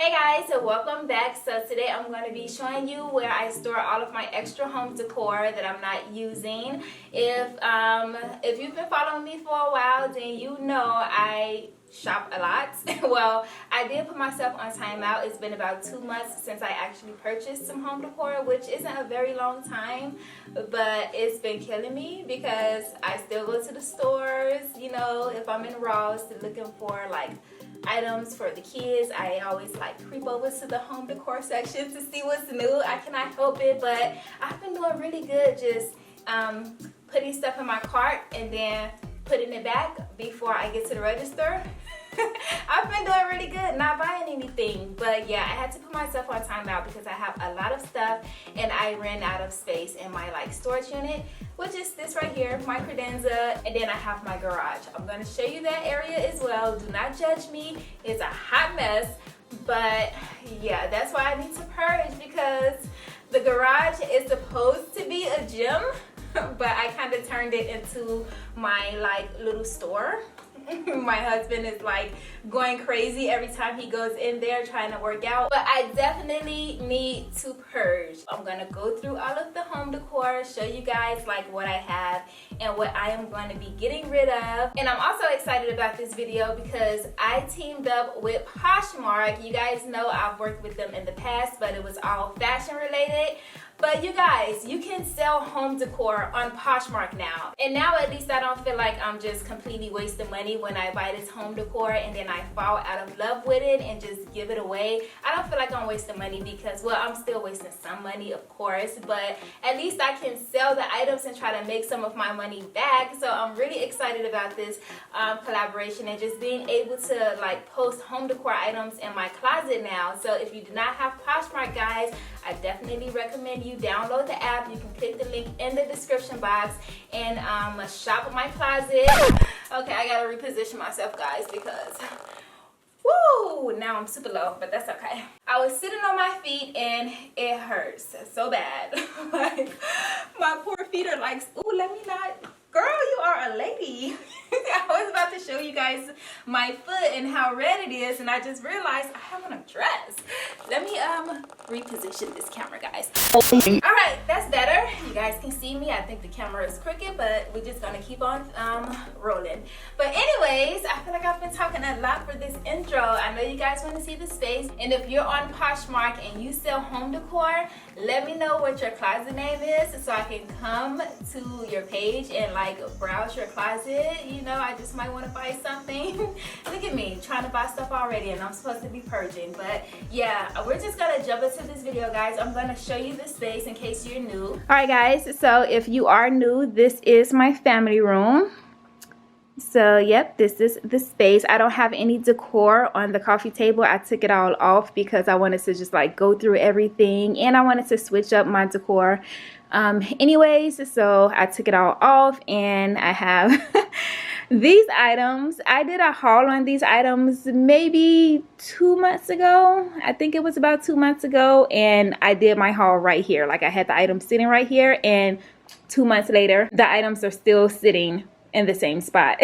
Hey guys, so welcome back. So today I'm going to be showing you where I store all of my extra home decor that I'm not using. If you've been following me for a while, then you know I shop a lot. Well, I did put myself on timeout. It's been about 2 months since I actually purchased some home decor, which isn't a very long time, but it's been killing me because I still go to the stores, you know, if I'm in Ross looking for like items for the kids. I always like creep over to the home decor section to see what's new. I cannot help it, but I've been doing really good just putting stuff in my cart and then putting it back before I get to the register. I've been doing really good, not buying anything. But yeah, I had to put myself on timeout because I have a lot of stuff and I ran out of space in my like storage unit, which is this right here, my Credenza, and then I have my garage. I'm gonna show you that area as well. Do not judge me, it's a hot mess, but yeah, that's why I need to purge because the garage is supposed to be a gym, but I kind of turned it into my like little store. My husband is like going crazy every time he goes in there trying to work out, but I definitely need to purge. I'm gonna go through all of the home decor, show you guys like what I have and what I am going to be getting rid of. And I'm also excited about this video because I teamed up with Poshmark. You guys know I've worked with them in the past, but it was all fashion related. But you guys, you can sell home decor on Poshmark now. And now at least I don't feel like I'm just completely wasting money when I buy this home decor and then I fall out of love with it and just give it away. I don't feel like I'm wasting money because, well, I'm still wasting some money, of course, but at least I can sell the items and try to make some of my money back. So I'm really excited about this collaboration and just being able to like post home decor items in my closet now. So if you do not have Poshmark, guys, I definitely recommend you download the app. You can click the link in the description box and shop my closet. Okay, I gotta reposition myself, guys, because woo, now I'm super low, but that's okay. I was sitting on my feet and it hurts so bad. Like my poor feet are like, ooh, let me not. Girl, you are a lady. I was about to show you guys my foot and how red it is, and I just realized I have on a dress. Let me reposition this camera, guys. All right, that's better. You guys can see me. I think the camera is crooked, but we're just gonna keep on rolling. But anyways, I feel like I've been talking a lot for this intro. I know you guys want to see the space, and if you're on Poshmark and you sell home decor, let me know what your closet name is so I can come to your page and like browse your closet. You know, I just might want to buy something. Look at me trying to buy stuff already and I'm supposed to be purging. But yeah, we're just gonna jump into this video, guys. I'm gonna show you the space in case you're new. All right, guys, so if you are new, this is my family room. So yep, this is the space. I don't have any decor on the coffee table. I took it all off because I wanted to just like go through everything and I wanted to switch up my decor anyways. So I took it all off and I have these items. I did a haul on these items maybe 2 months ago. I think it was about 2 months ago, and I did my haul right here. Like I had the items sitting right here, and 2 months later the items are still sitting in the same spot.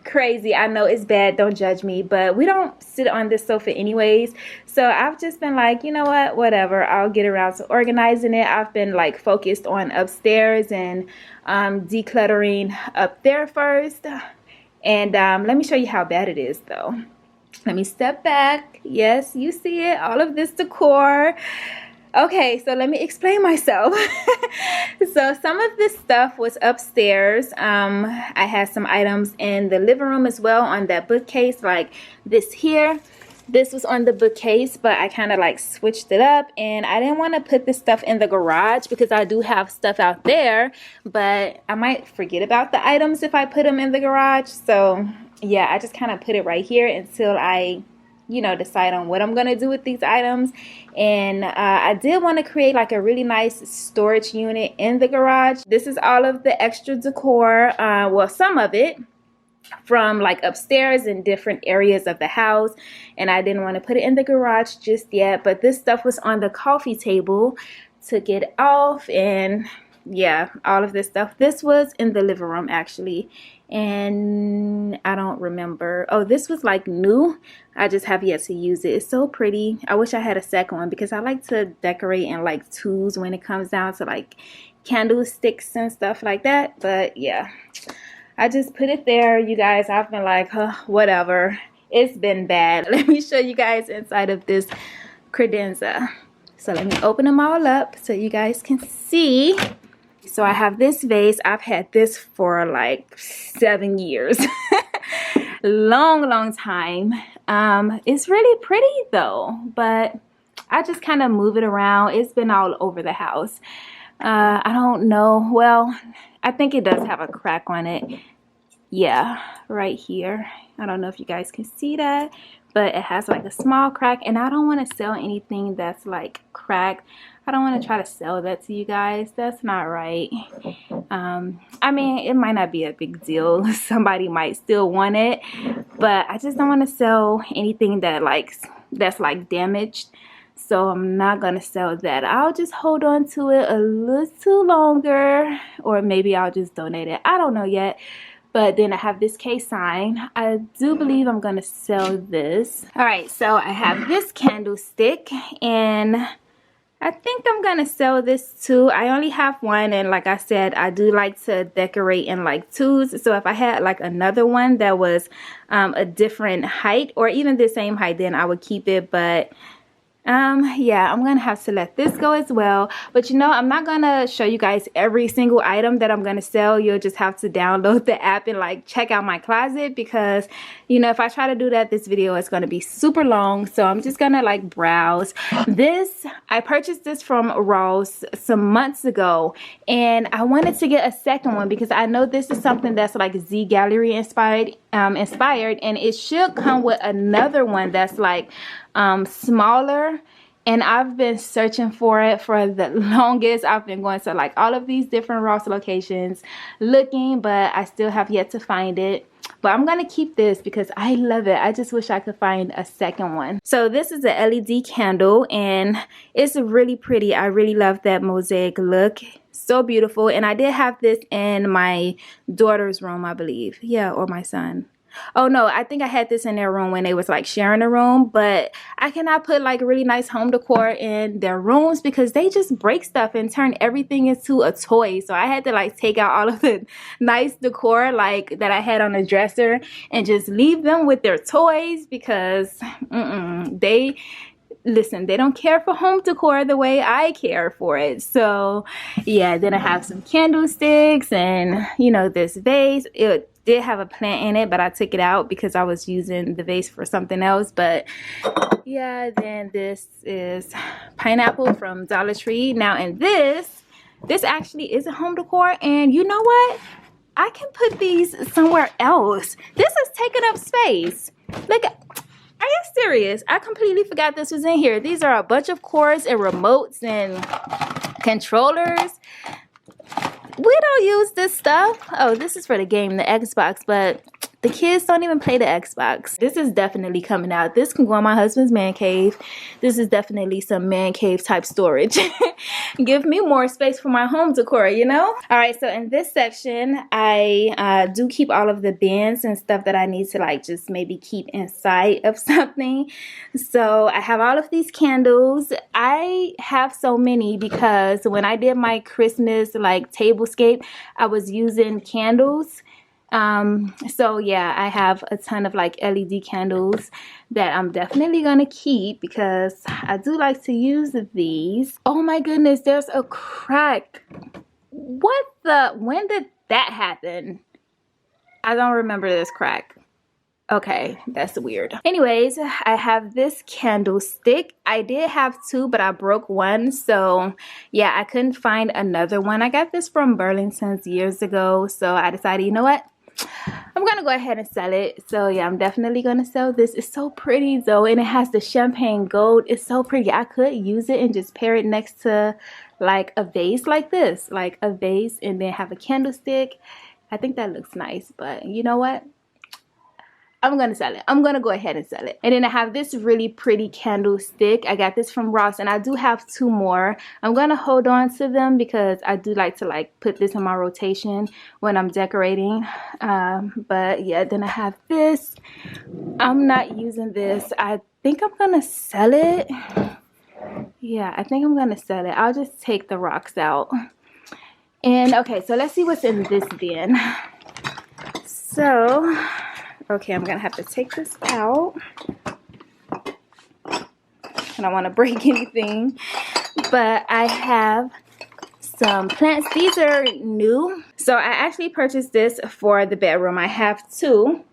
Crazy. I know it's bad, don't judge me, but we don't sit on this sofa anyways. So I've just been like, you know what, whatever, I'll get around to organizing it. I've been like focused on upstairs and decluttering up there first. And let me show you how bad it is though. Let me step back. Yes, you see it, all of this decor. Okay, so let me explain myself. So some of this stuff was upstairs. I had some items in the living room as well on that bookcase, like this here. This was on the bookcase, but I kind of like switched it up, and I didn't want to put this stuff in the garage because I do have stuff out there, but I might forget about the items if I put them in the garage. So yeah, I just kind of put it right here until I, you know, decide on what I'm gonna do with these items. And I did want to create like a really nice storage unit in the garage. This is all of the extra decor, well, some of it from like upstairs in different areas of the house, and I didn't want to put it in the garage just yet, but this stuff was on the coffee table. Took it off, and yeah, all of this stuff. This was in the living room actually, and I don't remember. Oh, this was like new. I just have yet to use it. It's so pretty. I wish I had a second one because I like to decorate in like twos when it comes down to like candlesticks and stuff like that. But yeah, I just put it there, you guys. I've been like, whatever. It's been bad. Let me show you guys inside of this credenza. So let me open them all up so you guys can see. So I have this vase. I've had this for like 7 years. long time. It's really pretty though, but I just kind of move it around. It's been all over the house. I don't know. Well, I think it does have a crack on it. Yeah, right here. I don't know if you guys can see that, but it has like a small crack, and I don't want to sell anything that's like cracked. I don't want to try to sell that to you guys. That's not right. I mean, it might not be a big deal. Somebody might still want it, but I just don't want to sell anything that's like damaged. So I'm not gonna sell that. I'll just hold on to it a little longer, or maybe I'll just donate it. I don't know yet. But then I have this case sign. I do believe I'm gonna sell this. All right, so I have this candlestick, and I think I'm gonna sell this too. I only have one, and like I said, I do like to decorate in like twos. So if I had like another one that was a different height, or even the same height, then I would keep it. But yeah, I'm gonna have to let this go as well. But you know, I'm not gonna show you guys every single item that I'm gonna sell. You'll just have to download the app and like check out my closet, because you know, if I try to do that, this video is gonna be super long. So I'm just gonna like browse. This, I purchased this from Ross some months ago, and I wanted to get a second one because I know this is something that's like Z Gallery inspired, and it should come with another one that's like smaller. And I've been searching for it for the longest. I've been going to like all of these different Ross locations looking, but I still have yet to find it. But I'm gonna keep this because I love it. I just wish I could find a second one. So this is a LED candle, and it's really pretty. I really love that mosaic look. So beautiful. And I did have this in my daughter's room, I believe. Yeah, or my son. Oh no, I think I had this in their room when they was like sharing a room. But I cannot put like really nice home decor in their rooms because they just break stuff and turn everything into a toy. So I had to like take out all of the nice decor like that I had on the dresser and just leave them with their toys, because they don't care for home decor the way I care for it. So yeah, then I have some candlesticks, and you know, this vase. It did have a plant in it, but I took it out because I was using the vase for something else. But yeah, then this is pineapple from Dollar Tree. Now, and this actually is a home decor, and you know what? I can put these somewhere else. This is taking up space. Look, are you serious? I completely forgot this was in here. These are a bunch of cords and remotes and controllers. We don't use this stuff. Oh, this is for the game, the Xbox, but the kids don't even play the Xbox. This is definitely coming out. This can go in my husband's man cave. This is definitely some man cave type storage. Give me more space for my home decor, you know? All right, so in this section, I do keep all of the bins and stuff that I need to like just maybe keep inside of something. So I have all of these candles. I have so many because when I did my Christmas like tablescape, I was using candles. So yeah, I have a ton of like LED candles that I'm definitely gonna keep because I do like to use these. Oh my goodness, there's a crack. What the, when did that happen? I don't remember this crack. Okay, that's weird. Anyways, I have this candlestick. I did have two, but I broke one. So yeah, I couldn't find another one. I got this from Burlington's years ago. So I decided, you know what? I'm gonna go ahead and sell it. So yeah, I'm definitely gonna sell this. It's so pretty though, and it has the champagne gold. It's so pretty. I could use it and just pair it next to like a vase like this, like a vase, and then have a candlestick. I think that looks nice, but you know what? I'm gonna sell it. I'm gonna go ahead and sell it. And then I have this really pretty candlestick. I got this from Ross, and I do have 2 more. I'm gonna hold on to them because I do like to like put this in my rotation when I'm decorating. But yeah, then I have this. I'm not using this. I think I'm gonna sell it. Yeah, I think I'm gonna sell it. I'll just take the rocks out. And okay, so let's see what's in this bin. So okay, I'm gonna have to take this out. I don't want to break anything, but I have some plants. These are new, so I actually purchased this for the bedroom. I have 2,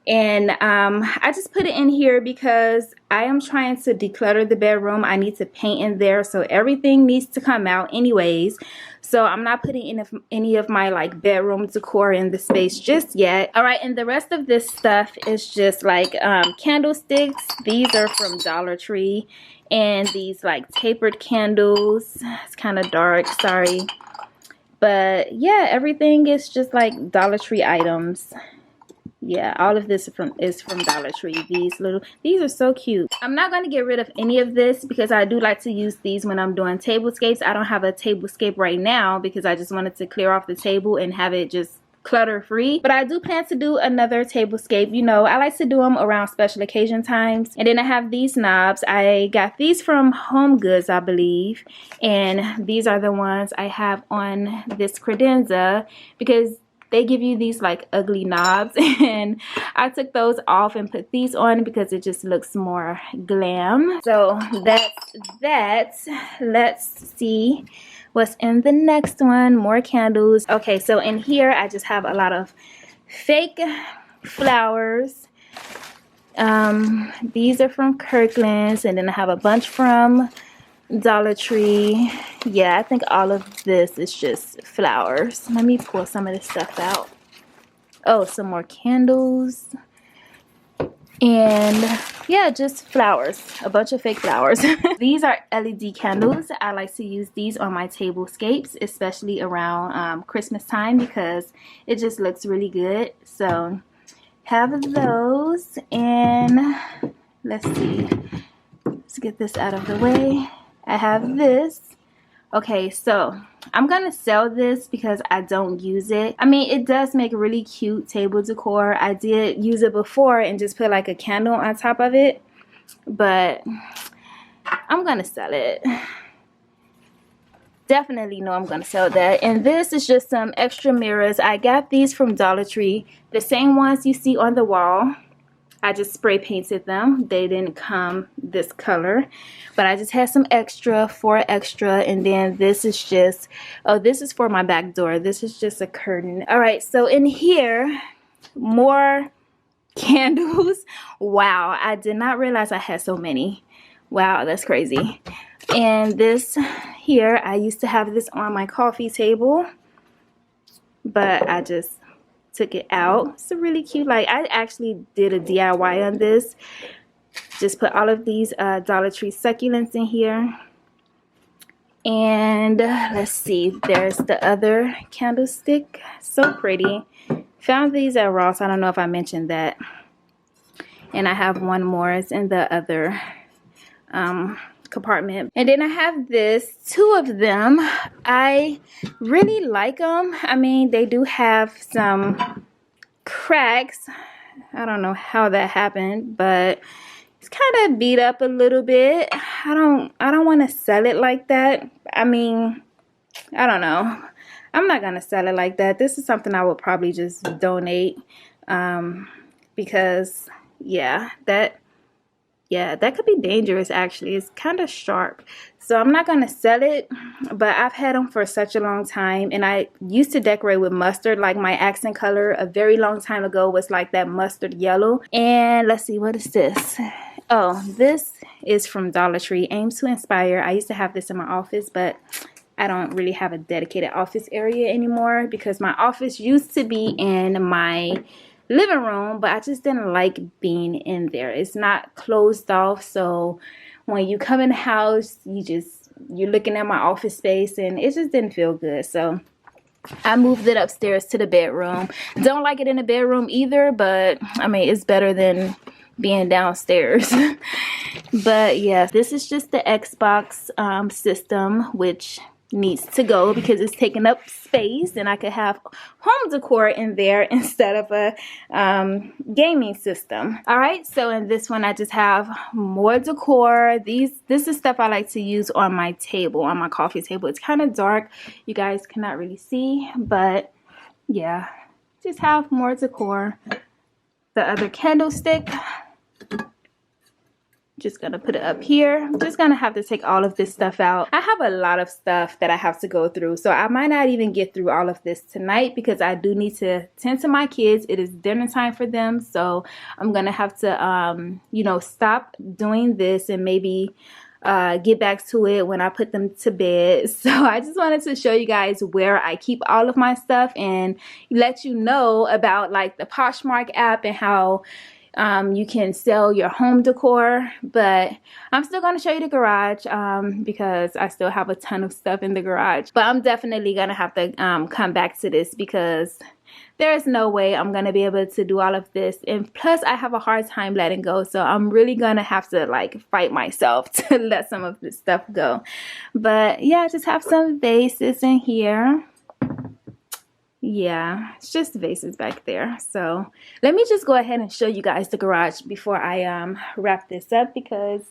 and I just put it in here because I am trying to declutter the bedroom. I need to paint in there, so everything needs to come out anyways. So I'm not putting in any of my like bedroom decor in the space just yet. All right, and the rest of this stuff is just like candlesticks. These are from Dollar Tree, and these like tapered candles. It's kind of dark, sorry, but yeah, everything is just like Dollar Tree items. Yeah, all of this is from Dollar Tree. These are so cute. I'm not going to get rid of any of this because I do like to use these when I'm doing tablescapes. I don't have a tablescape right now because I just wanted to clear off the table and have it just clutter free. But I do plan to do another tablescape. You know, I like to do them around special occasion times. And then I have these knobs. I got these from Home Goods, I believe. And these are the ones I have on this Credenza because they give you these like ugly knobs, and I took those off and put these on because it just looks more glam. So that's that. Let's see what's in the next one. More candles. Okay, so in here I just have a lot of fake flowers. These are from Kirkland's, and then I have a bunch from Dollar Tree. Yeah, I think all of this is just flowers. Let me pull some of this stuff out. Oh, some more candles. And yeah, just flowers. A bunch of fake flowers. These are LED candles. I like to use these on my tablescapes, especially around Christmas time because it just looks really good. So have those, and let's see. Let's get this out of the way. I have this. Okay, so I'm gonna sell this because I don't use it. I mean, it does make really cute table decor. I did use it before and just put like a candle on top of it, but I'm gonna sell it. Definitely know I'm gonna sell that. And this is just some extra mirrors. I got these from Dollar Tree, the same ones you see on the wall. I just spray painted them. They didn't come this color, but I just had some extra, 4 extra. And then this is just, oh, this is for my back door. This is just a curtain. All right, so in here, more candles. Wow, I did not realize I had so many. Wow, that's crazy. And this here, I used to have this on my coffee table, but I just took it out. It's a really cute, like, I actually did a DIY on this. Just put all of these Dollar Tree succulents in here. And let's see, there's the other candlestick. So pretty. Found these at Ross. I don't know if I mentioned that. And I have one more. It's in the other compartment. And then I have this, 2 of them. I really like them. I mean, they do have some cracks. I don't know how that happened, but it's kind of beat up a little bit. I don't want to sell it like that. I mean, I don't know. I'm not gonna sell it like that. This is something I would probably just donate, because that could be dangerous. Actually, it's kind of sharp, so I'm not gonna sell it. But I've had them for such a long time, and I used to decorate with mustard. Like, my accent color a very long time ago was like that mustard yellow. And let's see, what is this? Oh, this is from Dollar Tree, Aims to Inspire. I used to have this in my office, but I don't really have a dedicated office area anymore because my office used to be in my living room, but I just didn't like being in there. It's not closed off, so when you come in the house, you're looking at my office space, and it just didn't feel good. So I moved it upstairs to the bedroom. Don't like it in the bedroom either, but I mean, it's better than being downstairs. But yeah, this is just the Xbox system, which needs to go because it's taking up space, and I could have home decor in there instead of a gaming system. All right, so in this one I just have more decor. This is stuff I like to use on my table, on my coffee table. It's kind of dark, you guys cannot really see, but yeah, just have more decor. The other candlestick, just gonna put it up here. I'm just gonna have to take all of this stuff out. I have a lot of stuff that I have to go through, so I might not even get through all of this tonight because I do need to tend to my kids. It is dinner time for them, so I'm gonna have to you know, stop doing this and maybe get back to it when I put them to bed. So I just wanted to show you guys where I keep all of my stuff and let you know about like the Poshmark app and how you can sell your home decor. But I'm still going to show you the garage because I still have a ton of stuff in the garage. But I'm definitely going to have to come back to this because there's no way I'm going to be able to do all of this. And plus I have a hard time letting go. So I'm really going to have to like fight myself to let some of this stuff go. But yeah, I just have some vases in here. Yeah, it's just vases back there. So let me just go ahead and show you guys the garage before I wrap this up because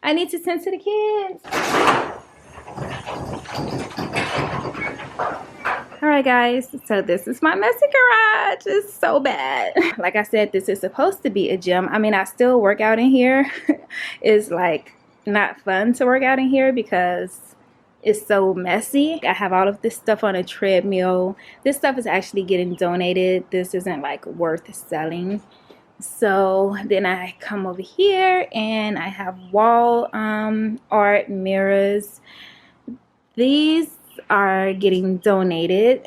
I need to tend to the kids. Alright guys, so this is my messy garage. It's so bad. Like I said, this is supposed to be a gym. I mean, I still work out in here. It's like not fun to work out in here because it's so messy. I have all of this stuff on a treadmill. This stuff is actually getting donated. This isn't like worth selling. So then I come over here and I have wall art mirrors. These are getting donated.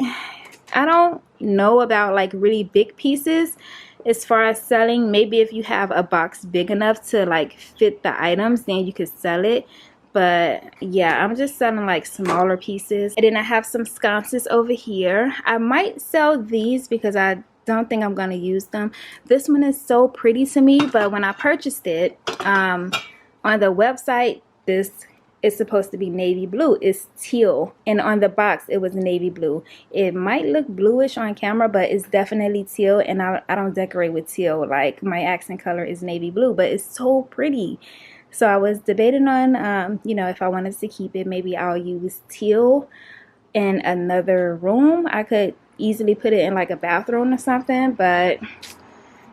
I don't know about like really big pieces as far as selling. Maybe if you have a box big enough to like fit the items, then you could sell it. But yeah, I'm just selling like smaller pieces. And then I have some sconces over here. I might sell these because I don't think I'm going to use them. This one is so pretty to me, but when I purchased it on the website, this is supposed to be navy blue. It's teal, and on the box it was navy blue. It might look bluish on camera, but it's definitely teal, and I don't decorate with teal. Like my accent color is navy blue, but it's so pretty. So I was debating on, you know, if I wanted to keep it, maybe I'll use teal in another room. I could easily put it in like a bathroom or something, but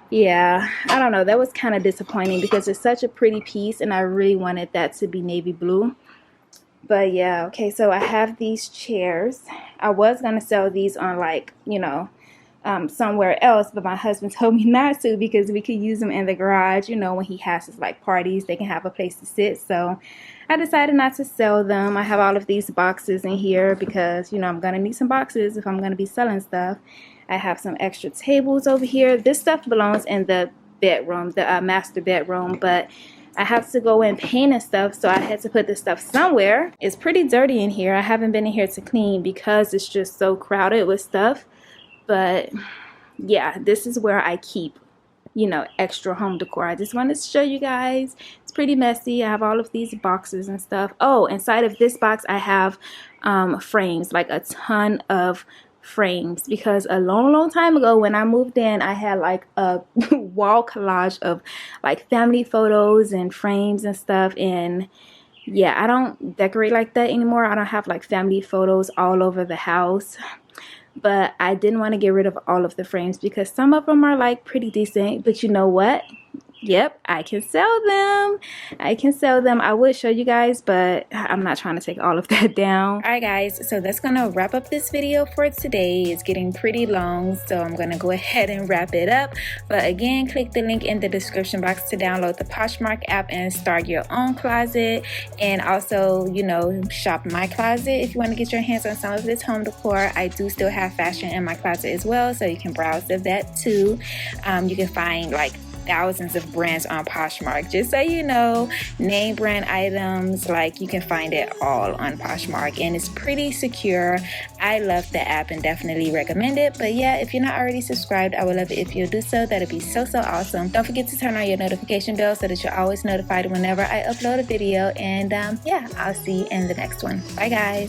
yeah, I don't know. That was kind of disappointing because it's such a pretty piece and I really wanted that to be navy blue. But yeah, okay, so I have these chairs. I was going to sell these on like, you know, somewhere else, but my husband told me not to because we could use them in the garage. You know, when he has his like parties, they can have a place to sit. So I decided not to sell them. I have all of these boxes in here because, you know, I'm gonna need some boxes if I'm gonna be selling stuff. I have some extra tables over here. This stuff belongs in the bedroom, the master bedroom, but I have to go and paint and stuff, so I had to put this stuff somewhere. It's pretty dirty in here. I haven't been in here to clean because it's just so crowded with stuff. But yeah, this is where I keep, you know, extra home decor. I just wanted to show you guys. It's pretty messy. I have all of these boxes and stuff. Oh, inside of this box I have frames, like a ton of frames, because a long time ago when I moved in, I had like a wall collage of like family photos and frames and stuff. And yeah, I don't decorate like that anymore. I don't have like family photos all over the house. But I didn't want to get rid of all of the frames because some of them are like pretty decent. But you know what? Yep, I can sell them. I can sell them. I would show you guys, but I'm not trying to take all of that down. Alright guys, so that's gonna wrap up this video for today. It's getting pretty long, so I'm gonna go ahead and wrap it up. But again, click the link in the description box to download the Poshmark app and start your own closet. And also, you know, shop my closet if you want to get your hands on some of this home decor. I do still have fashion in my closet as well, so you can browse of that too. You can find like thousands of brands on Poshmark. Just so you know, name brand items, like you can find it all on Poshmark, and it's pretty secure. I love the app and definitely recommend it. But yeah, if you're not already subscribed, I would love it if you'll do so. That'd be so awesome. Don't forget to turn on your notification bell so that you're always notified whenever I upload a video. And yeah, I'll see you in the next one. Bye guys.